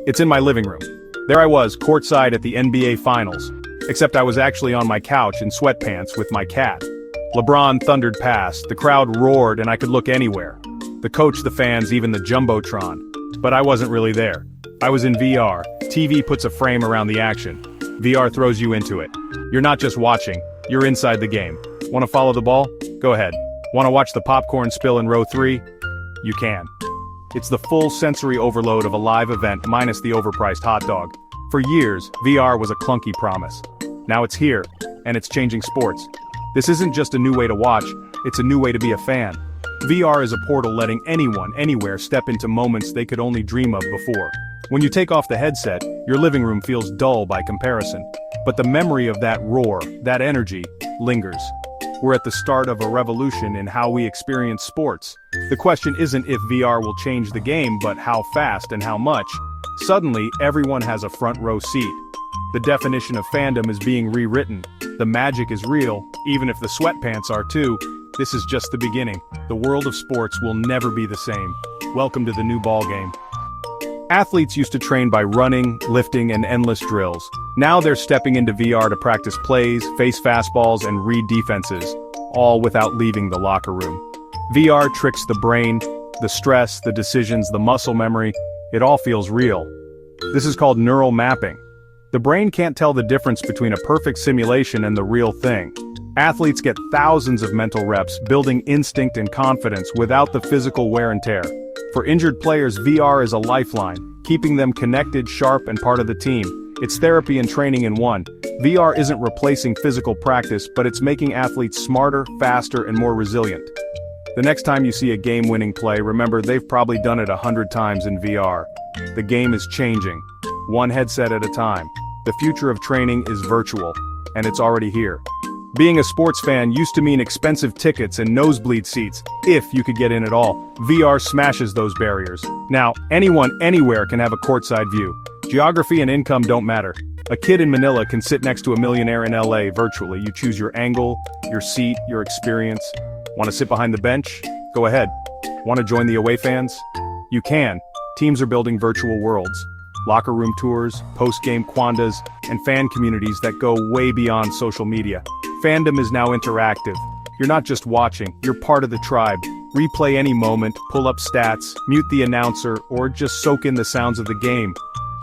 It's in my living room. There I was, courtside at the NBA Finals. Except I was actually on my couch in sweatpants with my cat. LeBron thundered past, the crowd roared, and I could look anywhere. The coach, the fans, even the Jumbotron. But I wasn't really there. I was in VR. TV puts a frame around the action. VR throws you into it. You're not just watching, you're inside the game. Want to follow the ball? Go ahead. Want to watch the popcorn spill in row 3? You can. It's the full sensory overload of a live event minus the overpriced hot dog. For years, VR was a clunky promise. Now it's here, and it's changing sports. This isn't just a new way to watch, it's a new way to be a fan. VR is a portal letting anyone, anywhere step into moments they could only dream of before. When you take off the headset, your living room feels dull by comparison. But the memory of that roar, that energy, lingers. We're at the start of a revolution in how we experience sports. The question isn't if VR will change the game, but how fast and how much. Suddenly, everyone has a front row seat. The definition of fandom is being rewritten. The magic is real, even if the sweatpants are too. This is just the beginning. The world of sports will never be the same. Welcome to the new ballgame. Athletes used to train by running, lifting, and endless drills. Now they're stepping into VR to practice plays, face fastballs, and read defenses, all without leaving the locker room. VR tricks the brain, the stress, the decisions, the muscle memory. It all feels real. This is called neural mapping. The brain can't tell the difference between a perfect simulation and the real thing. Athletes get thousands of mental reps, building instinct and confidence without the physical wear and tear. For injured players, VR is a lifeline, keeping them connected, sharp, and part of the team. It's therapy and training in one. VR isn't replacing physical practice, but it's making athletes smarter, faster, and more resilient. The next time you see a game-winning play, remember they've probably done it 100 times in VR. The game is changing, one headset at a time. The future of training is virtual, and it's already here. Being a sports fan used to mean expensive tickets and nosebleed seats, if you could get in at all. VR smashes those barriers. Now, anyone, anywhere can have a courtside view. Geography and income don't matter. A kid in Manila can sit next to a millionaire in LA virtually. You choose your angle, your seat, your experience. Want to sit behind the bench? Go ahead. Want to join the away fans? You can. Teams are building virtual worlds. Locker room tours, post-game quandas, and fan communities that go way beyond social media. Fandom is now interactive. You're not just watching, you're part of the tribe. Replay any moment, pull up stats, mute the announcer, or just soak in the sounds of the game.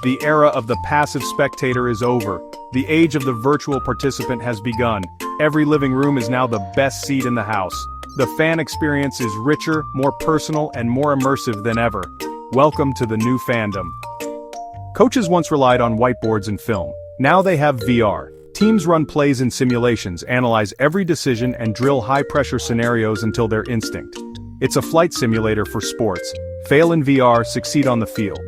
The era of the passive spectator is over. The age of the virtual participant has begun. Every living room is now the best seat in the house. The fan experience is richer, more personal, and more immersive than ever. Welcome to the new fandom. Coaches once relied on whiteboards and film. Now they have VR. Teams run plays in simulations, analyze every decision, and drill high-pressure scenarios until they're instinct. It's a flight simulator for sports. Fail in VR, succeed on the field.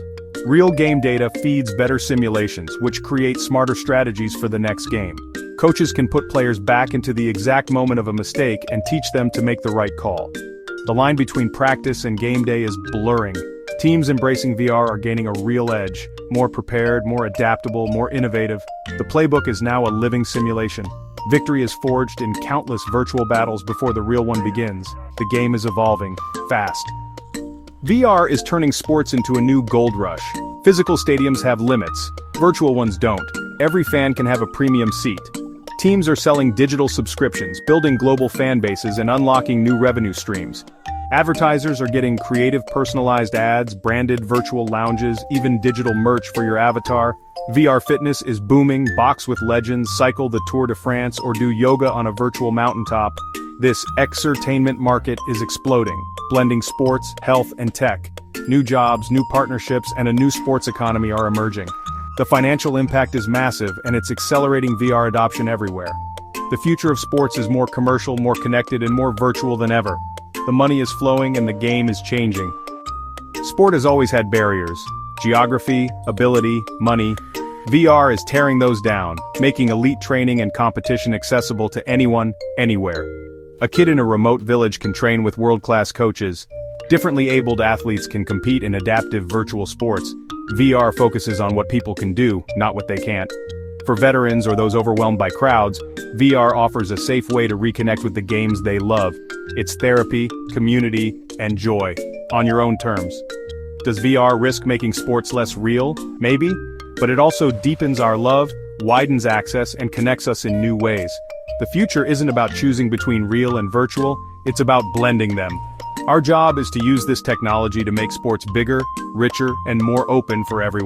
Real game data feeds better simulations, which create smarter strategies for the next game. Coaches can put players back into the exact moment of a mistake and teach them to make the right call. The line between practice and game day is blurring. Teams embracing VR are gaining a real edge, more prepared, more adaptable, more innovative. The playbook is now a living simulation. Victory is forged in countless virtual battles before the real one begins. The game is evolving, fast. VR is turning sports into a new gold rush. Physical stadiums have limits, virtual ones don't. Every fan can have a premium seat. Teams are selling digital subscriptions, building global fan bases, and unlocking new revenue streams. Advertisers are getting creative personalized ads, branded virtual lounges, even digital merch for your avatar. VR fitness is booming. Box with legends, cycle the Tour de France, or do yoga on a virtual mountaintop. This exertainment market is exploding, blending sports, health, and tech. New jobs, new partnerships, and a new sports economy are emerging. The financial impact is massive, and it's accelerating VR adoption everywhere. The future of sports is more commercial, more connected, and more virtual than ever. The money is flowing and the game is changing. Sport has always had barriers. Geography, ability, money. VR is tearing those down, making elite training and competition accessible to anyone, anywhere. A kid in a remote village can train with world-class coaches. Differently abled athletes can compete in adaptive virtual sports. VR focuses on what people can do, not what they can't. For veterans or those overwhelmed by crowds, VR offers a safe way to reconnect with the games they love. It's therapy, community, and joy, on your own terms. Does VR risk making sports less real? Maybe. But it also deepens our love, widens access, and connects us in new ways. The future isn't about choosing between real and virtual, it's about blending them. Our job is to use this technology to make sports bigger, richer, and more open for everyone.